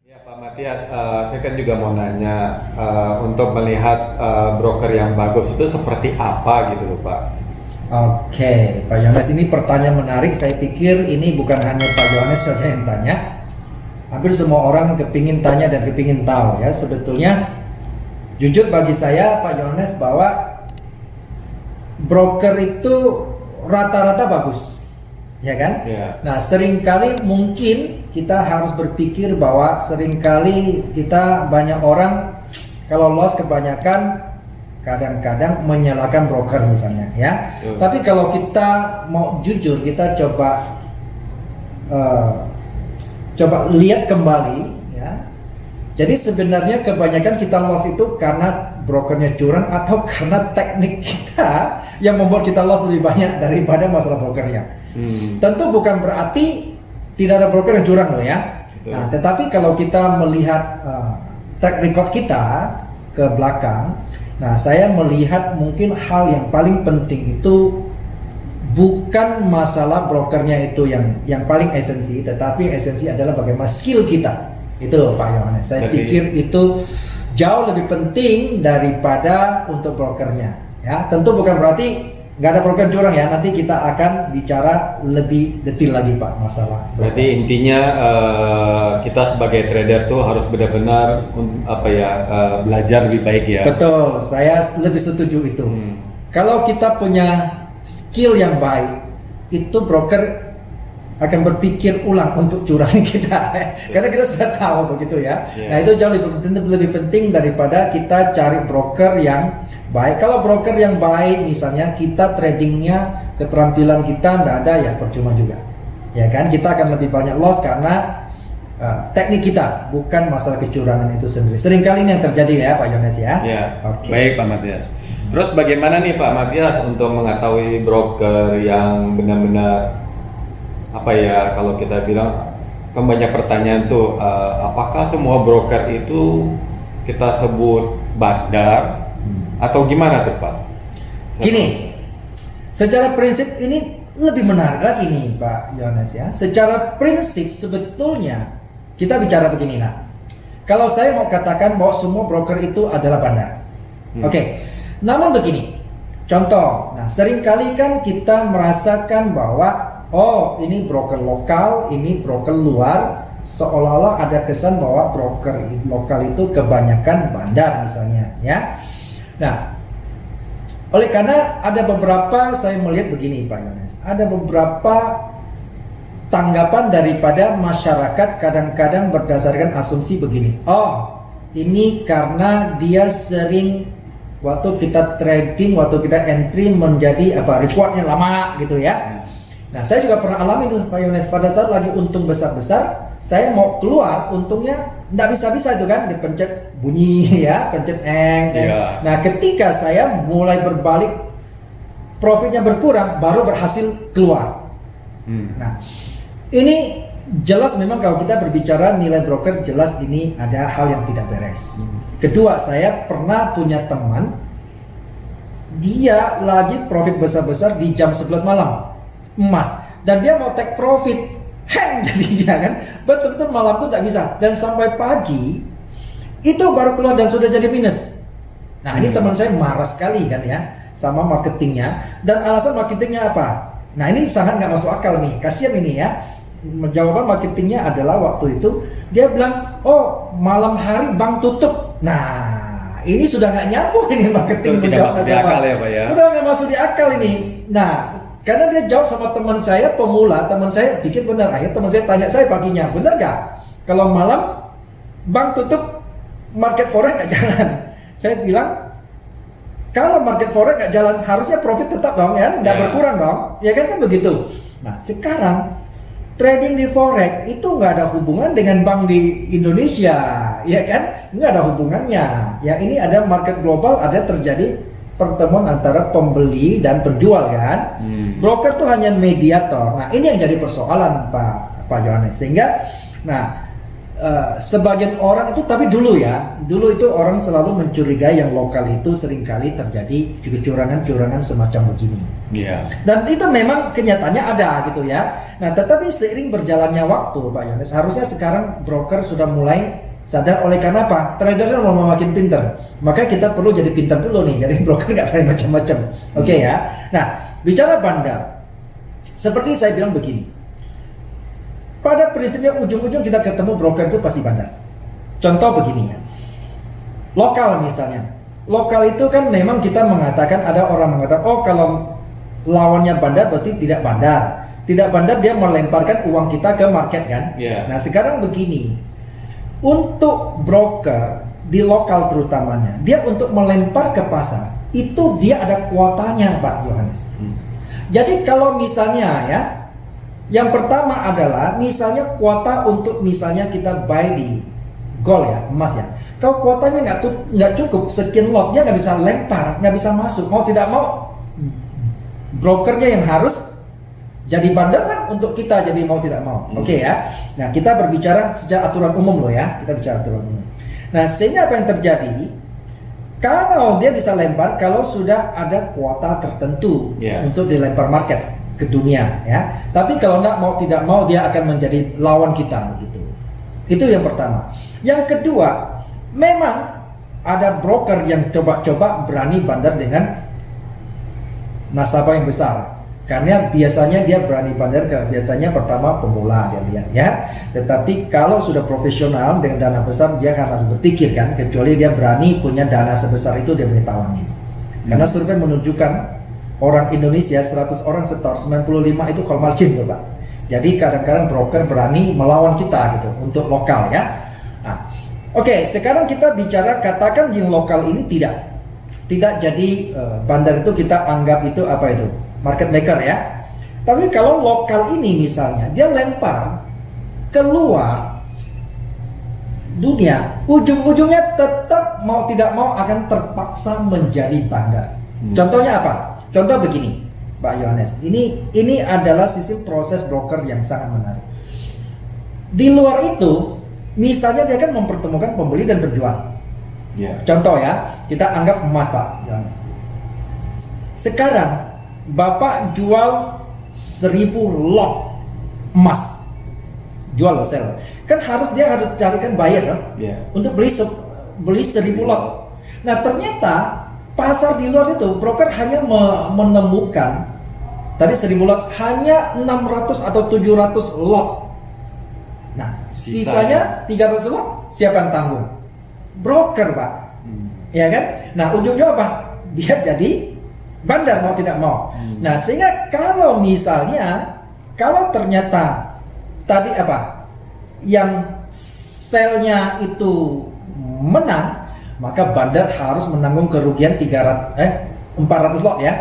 Ya Pak Matias, saya kan juga mau nanya untuk melihat broker yang bagus itu seperti apa gitu loh Pak. Oke, Pak Yohanes, ini pertanyaan menarik. Saya pikir ini bukan hanya Pak Yohanes saja yang tanya. Hampir semua orang kepingin tanya dan kepingin tahu ya. Sebetulnya, jujur bagi saya Pak Yohanes, bahwa broker itu rata-rata bagus, ya kan? Ya. Nah, seringkali mungkin kita harus berpikir bahwa seringkali kita banyak orang kalau loss kebanyakan kadang-kadang menyalahkan broker misalnya ya. Tapi kalau kita mau jujur, kita coba lihat kembali ya. Jadi sebenarnya kebanyakan kita loss itu karena brokernya curang atau karena teknik kita yang membuat kita loss lebih banyak daripada masalah brokernya. Tentu bukan berarti tidak ada broker yang curang loh ya. Nah, tetapi kalau kita melihat track record kita ke belakang, nah saya melihat mungkin hal yang paling penting itu bukan masalah brokernya itu yang paling esensi, tetapi esensi adalah bagaimana skill kita. Itu Pak Yohanes. Saya pikir itu jauh lebih penting daripada untuk brokernya. Ya, tentu bukan berarti nggak ada broker curang ya. Nanti kita akan bicara lebih detail lagi Pak masalah. Berarti intinya kita sebagai trader tuh harus benar-benar belajar lebih baik ya. Betul, saya lebih setuju itu. Kalau kita punya skill yang baik, itu broker akan berpikir ulang untuk curangin kita, karena kita sudah tahu begitu ya. Nah itu jauh lebih penting daripada kita cari broker yang baik. Kalau broker yang baik, misalnya kita tradingnya, keterampilan kita tidak ada, ya percuma juga, ya kan? Kita akan lebih banyak loss karena teknik kita, bukan masalah kecurangan itu sendiri. Seringkali ini yang terjadi ya Pak Yohanes ya. Ya. Baik Pak Matias. Terus bagaimana nih Pak Matias untuk mengetahui broker yang benar-benar kalau kita bilang kan banyak pertanyaan tuh, apakah semua broker itu kita sebut bandar atau gimana tuh Pak? Gini, secara prinsip ini lebih menarik lagi nih Pak Yohanes ya. Secara prinsip sebetulnya kita bicara begini nah. Kalau saya mau katakan bahwa semua broker itu adalah bandar. Oke. Namun begini, contoh, nah seringkali kan kita merasakan bahwa oh ini broker lokal, ini broker luar, seolah-olah ada kesan bahwa broker lokal itu kebanyakan bandar misalnya ya. Nah, oleh karena ada beberapa, saya melihat begini Pak Yohanes, ada beberapa tanggapan daripada masyarakat kadang-kadang berdasarkan asumsi begini, oh ini karena dia sering waktu kita trading, waktu kita entry menjadi rewardnya lama gitu ya. Nah saya juga pernah alami tuh Pak Yohanes, pada saat lagi untung besar-besar, saya mau keluar untungnya nggak bisa-bisa itu kan, dipencet bunyi ya, pencet Nah ketika saya mulai berbalik, profitnya berkurang, baru berhasil keluar. Nah ini jelas memang kalau kita berbicara nilai broker, jelas ini ada hal yang tidak beres. Kedua, saya pernah punya teman, dia lagi profit besar-besar di jam 11 malam emas, dan dia mau take profit, hang jadinya kan, betul-betul malam tuh tidak bisa, dan sampai pagi itu baru keluar dan sudah jadi minus. Nah ini teman saya marah sekali kan ya sama marketingnya, dan alasan marketingnya apa? Nah ini sangat nggak masuk akal nih, kasihan ini ya. Jawaban marketingnya adalah waktu itu dia bilang, oh malam hari bank tutup. Nah ini sudah nggak nyambung ini marketing. Tidak masuk di akal ya Pak ya. Udah nggak masuk di akal ini. Nah karena dia jawab sama teman saya pemula, teman saya pikir benar. Akhirnya teman saya tanya saya paginya, benar nggak kalau malam bank tutup market forex nggak jalan? Saya bilang kalau market forex nggak jalan harusnya profit tetap dong ya, nggak berkurang dong, ya kan begitu. Nah sekarang trading di forex itu nggak ada hubungan dengan bank di Indonesia, ya kan? Nggak ada hubungannya. Ya ini ada market global, ada terjadi pertemuan antara pembeli dan penjual kan. Broker tuh hanya mediator. Nah ini yang jadi persoalan Pak Yohanes. Sehingga, nah sebagian orang itu, tapi dulu itu orang selalu mencurigai yang lokal itu seringkali terjadi kecurangan-curangan semacam begini. Dan itu memang kenyataannya ada gitu ya. Nah, tetapi seiring berjalannya waktu, Pak Yohanes, harusnya sekarang broker sudah mulai sadar. Oleh karena apa? Trader mau makin pintar, maka kita perlu jadi pintar dulu nih. Jadi broker nggak boleh macam-macam. Oke ya. Nah, bicara bandar, seperti saya bilang begini. Pada prinsipnya ujung-ujung kita ketemu broker itu pasti bandar. Contoh begini ya. Lokal misalnya. Lokal itu kan memang kita mengatakan, ada orang mengatakan, oh kalau lawannya bandar berarti tidak bandar. Tidak bandar dia melemparkan uang kita ke market kan. Nah sekarang begini. Untuk broker di lokal terutamanya, dia untuk melempar ke pasar, itu dia ada kuotanya Pak Yohanes. Jadi kalau misalnya ya, yang pertama adalah misalnya kuota untuk misalnya kita buy di gold ya, emas ya. Kalau kuotanya nggak cukup sekian lot, dia nggak bisa lempar, nggak bisa masuk. Mau tidak mau, brokernya yang harus jadi bandar lah untuk kita, jadi mau tidak mau. Oke ya. Nah kita berbicara secara aturan umum loh ya, kita bicara aturan umum. Nah sehingga apa yang terjadi? Kalau dia bisa lempar, kalau sudah ada kuota tertentu untuk dilempar market ke dunia ya. Tapi kalau mau tidak mau dia akan menjadi lawan kita begitu. Itu yang pertama. Yang kedua, memang ada broker yang coba-coba berani bandar dengan nasabah yang besar. Karena biasanya dia berani bandar biasanya pertama pemula dia lihat ya. Tetapi kalau sudah profesional dengan dana besar, dia akan harus berpikir kan, kecuali dia berani punya dana sebesar itu, dia boleh talangi. Karena survei menunjukkan orang Indonesia 100 orang setor 95 itu call margin Pak. Jadi kadang-kadang broker berani melawan kita gitu untuk lokal ya. Nah, oke, sekarang kita bicara katakan yang lokal ini tidak jadi bandar itu kita anggap itu apa itu? Market maker ya. Tapi kalau lokal ini misalnya dia lempar keluar dunia, ujung-ujungnya tetap mau tidak mau akan terpaksa menjadi bandar. Contohnya apa? Contoh begini, Pak Yohanes. Ini adalah sistem proses broker yang sangat menarik. Di luar itu, misalnya dia kan mempertemukan pembeli dan penjual. Contoh ya, kita anggap emas Pak Yohanes. Sekarang Bapak jual 1000 lot emas, jual sell. Kan dia harus carikan buyer kan? Untuk beli 1000 lot. Nah ternyata pasar di luar itu broker hanya menemukan tadi 1000 lot hanya 600 atau 700 lot. Nah, sisanya 300 lot siapa yang tanggung? Broker, Pak. Ya kan? Nah, ujungnya apa? Dia jadi bandar mau tidak mau. Nah, sehingga kalau ternyata tadi apa? Yang selnya itu menang, maka bandar harus menanggung kerugian 400 lot ya.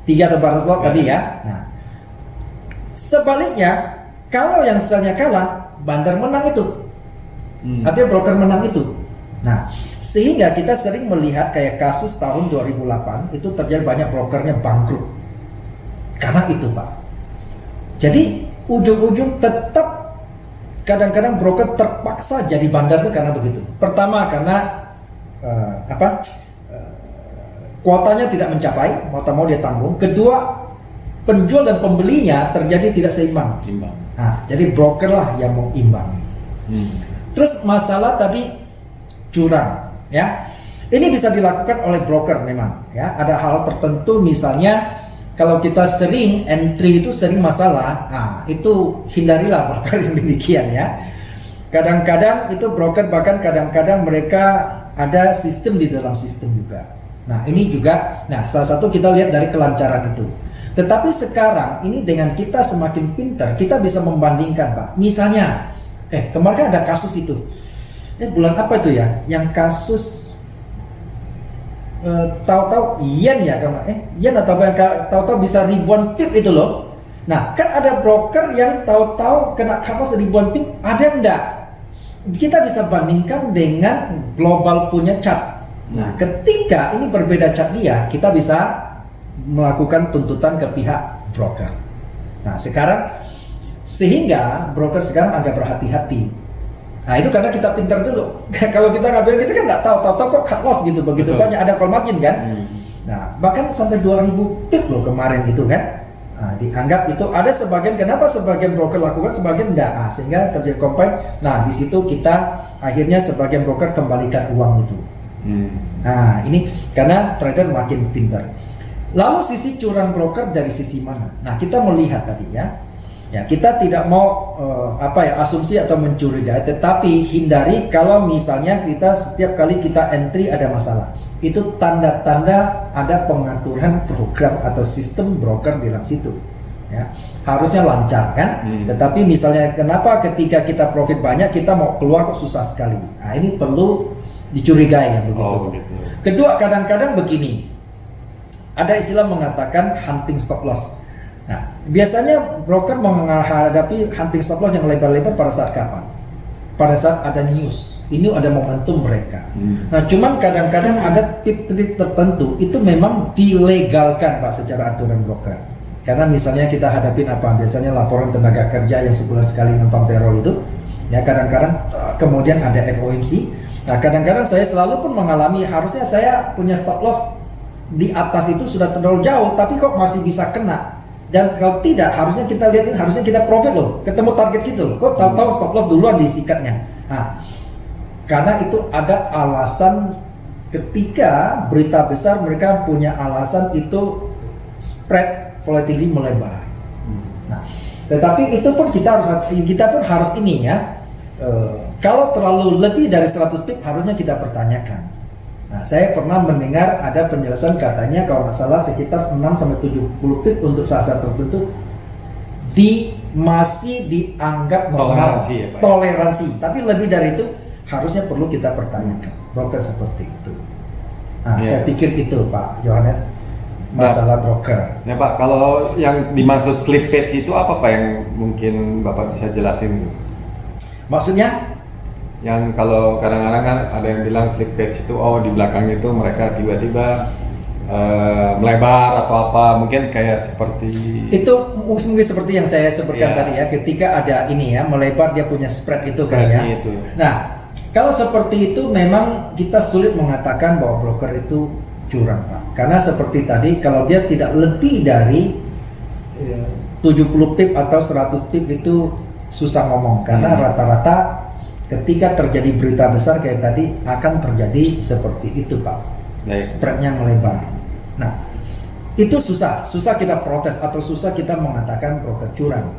3 atau 400 lot tadi ya. Nah, sebaliknya kalau yang selnya kalah, bandar menang itu. Artinya broker menang itu. Nah, sehingga kita sering melihat kayak kasus tahun 2008 itu terjadi banyak brokernya bangkrut. Karena itu, Pak. Jadi ujung-ujung tetap kadang-kadang broker terpaksa jadi bandar itu karena begitu. Pertama karena kuotanya tidak mencapai, mau dia tanggung. Kedua, penjual dan pembelinya terjadi tidak seimbang. Nah, jadi broker lah yang mengimbangi. Terus masalah tadi curang, ya. Ini bisa dilakukan oleh broker memang, ya. Ada hal tertentu misalnya kalau kita sering entry itu sering masalah, itu hindarilah broker yang demikian ya. Kadang-kadang itu broker bahkan kadang-kadang mereka ada sistem di dalam sistem juga. Nah ini juga, salah satu kita lihat dari kelancaran itu. Tetapi sekarang ini dengan kita semakin pintar, kita bisa membandingkan Pak. Misalnya, kemarin kan ada kasus itu. Bulan apa itu ya? Yang kasus tahu-tahu yen ya yen atau tahu-tahu bisa ribuan pip itu loh. Nah kan ada broker yang tahu-tahu kena kasus ribuan pip, ada yang enggak. Kita bisa bandingkan dengan global punya chart. Nah, ketika ini berbeda chart dia, kita bisa melakukan tuntutan ke pihak broker. Nah, sekarang sehingga broker sekarang agak berhati-hati. Nah itu karena kita pintar dulu. Kalau kita ngambil kita kan nggak tahu kok cut loss gitu, begitu Betul. banyak ada call margin kan. Hmm. Nah bahkan sampai 2000 pip loh kemarin itu kan. Nah, dianggap itu ada sebagian, kenapa sebagian broker lakukan, sebagian enggak, sehingga terjadi combine. Nah di situ kita akhirnya sebagian broker kembalikan uang itu. Nah ini karena trader makin pintar. Lalu sisi curang broker dari sisi mana? Nah kita melihat tadi ya, kita tidak mau asumsi atau mencurigai, tetapi hindari kalau misalnya kita setiap kali kita entry ada masalah. Itu tanda-tanda ada pengaturan program atau sistem broker di dalam situ. Ya, harusnya lancar kan? Tetapi misalnya kenapa ketika kita profit banyak kita mau keluar kok susah sekali? Nah ini perlu dicurigai yang begitu. Oh, begitu. Kedua kadang-kadang begini, ada istilah mengatakan hunting stop loss. Nah biasanya broker menghadapi hunting stop loss yang lebar-lebar pada saat kapan? Pada saat ada news. Ini ada momentum mereka. Nah, cuman kadang-kadang ada tip-tip tertentu itu memang dilegalkan Pak secara aturan broker. Karena misalnya kita hadapin apa? Biasanya laporan tenaga kerja yang sebulan sekali non-farm payroll itu, ya kadang-kadang kemudian ada FOMC. Nah, kadang-kadang saya selalu pun mengalami harusnya saya punya stop loss di atas itu sudah terlalu jauh, tapi kok masih bisa kena. Dan kalau tidak, harusnya kita lihat, harusnya kita profit loh, ketemu target gitu loh. Kok tahu-tahu stop loss duluan disikatnya. Nah, karena itu ada alasan ketika berita besar mereka punya alasan itu spread volatility melebar. Nah, tetapi itu pun kita pun harus ini ya. Kalau terlalu lebih dari 100 pip harusnya kita pertanyakan. Nah, saya pernah mendengar ada penjelasan katanya kalau nggak salah sekitar 6 sampai 70 pip untuk saat-saat tertentu masih dianggap normal, toleransi ya, Pak. Toleransi. Tapi lebih dari itu harusnya perlu kita pertanyakan broker seperti itu. Nah, saya pikir itu Pak Yohanes masalah broker. Ya Pak, kalau yang dimaksud slippage itu apa Pak yang mungkin Bapak bisa jelasin? Maksudnya? Yang kalau kadang-kadang kan ada yang bilang slippage itu di belakang itu mereka tiba-tiba melebar atau apa, mungkin kayak seperti itu mungkin seperti yang saya sebutkan tadi ya, ketika ada ini ya melebar dia punya spread itu kan ya. Itu. Nah, kalau seperti itu memang kita sulit mengatakan bahwa broker itu curang Pak. Karena seperti tadi kalau dia tidak lebih dari 70 pip atau 100 pip itu susah ngomong karena rata-rata ketika terjadi berita besar kayak tadi akan terjadi seperti itu Pak. Spreadnya melebar. Nah, itu susah kita protes atau susah kita mengatakan broker curang.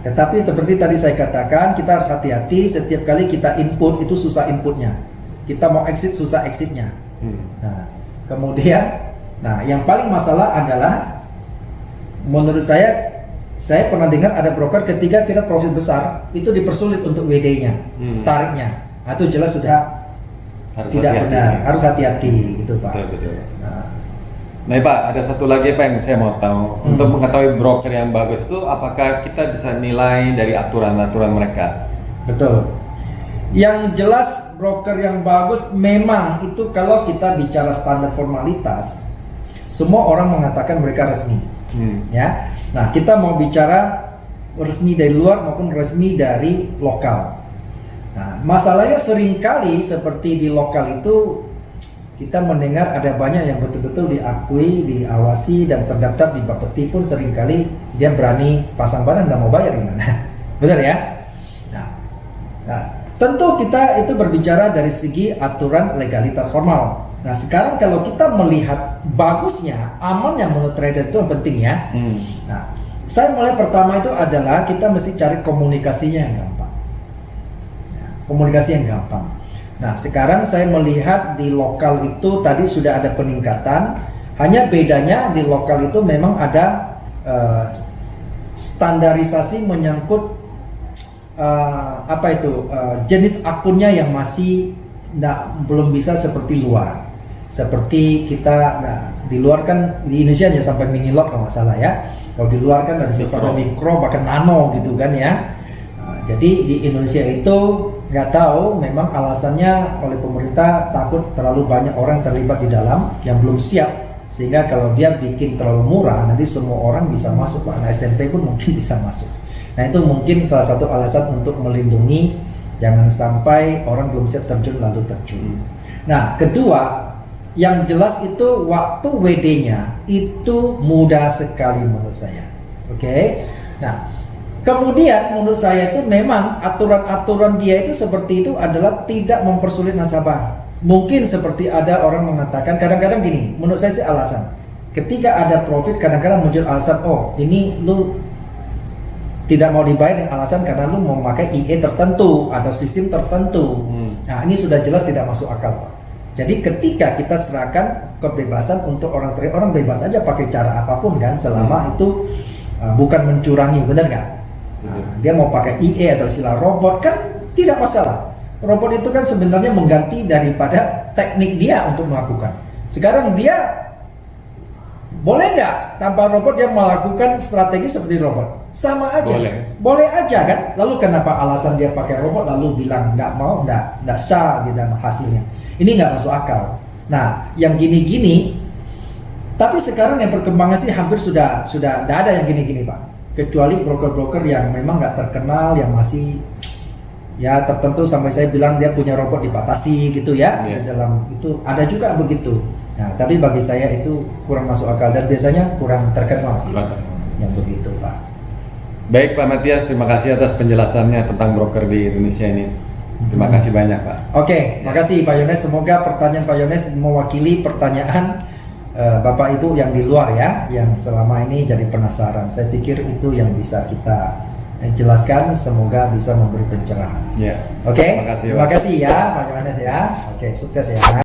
Tetapi seperti tadi saya katakan, kita harus hati-hati setiap kali kita input itu susah inputnya. Kita mau exit susah exitnya. Nah, kemudian, yang paling masalah adalah menurut saya pernah dengar ada broker ketika kita profit besar itu dipersulit untuk WD-nya, tariknya. Nah, itu jelas sudah harus tidak hati-hati. benar, harus hati-hati itu Pak. Betul. Nah Pak, ada satu lagi Pak yang saya mau tahu. Untuk mengetahui broker yang bagus itu, apakah kita bisa nilai dari aturan-aturan mereka? Betul. Yang jelas broker yang bagus memang itu kalau kita bicara standar formalitas, semua orang mengatakan mereka resmi. Ya. Nah, kita mau bicara resmi dari luar maupun resmi dari lokal. Nah, masalahnya seringkali seperti di lokal itu kita mendengar ada banyak yang betul-betul diakui, diawasi dan terdaftar di Bapeti pun seringkali dia berani pasang barang dan mau bayar gimana. Benar ya? Nah, tentu kita itu berbicara dari segi aturan legalitas formal. Nah, sekarang kalau kita melihat bagusnya, amannya menurut trader itu yang penting ya. Nah, saya mulai pertama itu adalah kita mesti cari komunikasinya yang gampang. Komunikasi yang gampang. Nah, sekarang saya melihat di lokal itu tadi sudah ada peningkatan. Hanya bedanya di lokal itu memang ada standarisasi menyangkut jenis akunnya yang masih belum bisa seperti luar. Seperti kita, di luar kan di Indonesia hanya sampai mini lot kalau nggak salah ya. Kalau di luar kan ada sampai mikro bahkan nano gitu kan ya. Jadi di Indonesia itu nggak tahu, memang alasannya oleh pemerintah takut terlalu banyak orang terlibat di dalam yang belum siap, sehingga kalau dia bikin terlalu murah nanti semua orang bisa masuk, anak SMP pun mungkin bisa masuk. Nah itu mungkin salah satu alasan untuk melindungi Jangan sampai orang belum siap terjun lalu terjun. Hmm. Nah, kedua, yang jelas itu waktu WD-nya itu mudah sekali menurut saya. Oke. Nah, kemudian menurut saya itu memang aturan-aturan dia itu seperti itu adalah tidak mempersulit nasabah. Mungkin seperti ada orang mengatakan kadang-kadang gini, menurut saya sih alasan. Ketika ada profit kadang-kadang muncul alasan, oh ini lu tidak mau dibayar dengan alasan karena lu memakai IE tertentu atau sistem tertentu. Nah, ini sudah jelas tidak masuk akal, Pak. Jadi ketika kita serahkan kebebasan untuk orang trade, orang bebas aja pakai cara apapun kan, selama itu bukan mencurangi, benar nggak? Nah, dia mau pakai IE atau istilah robot kan tidak masalah. Robot itu kan sebenarnya mengganti daripada teknik dia untuk melakukan. Sekarang dia boleh nggak tanpa robot dia melakukan strategi seperti robot? Sama aja. Boleh aja kan? Lalu kenapa alasan dia pakai robot lalu bilang nggak mau, nggak sah gitu hasilnya? Ini nggak masuk akal. Nah, yang gini-gini, tapi sekarang yang perkembangan sih hampir sudah nggak ada yang gini-gini, Pak. Kecuali broker-broker yang memang nggak terkenal, yang masih ya tertentu sampai saya bilang dia punya robot dibatasi gitu ya. Dalam itu ada juga begitu. Nah, tapi bagi saya itu kurang masuk akal dan biasanya kurang terkenal sih yang begitu, Pak. Baik Pak Matias, terima kasih atas penjelasannya tentang broker di Indonesia ini. Terima kasih banyak Pak. Oke, makasih Pak Yones. Semoga pertanyaan Pak Yones mewakili pertanyaan Bapak Ibu yang di luar ya, yang selama ini jadi penasaran. Saya pikir itu yang bisa kita jelaskan, semoga bisa memberi pencerahan. Ya. Oke, Terima kasih, terima kasih ya Pak Yones ya. Oke, sukses ya.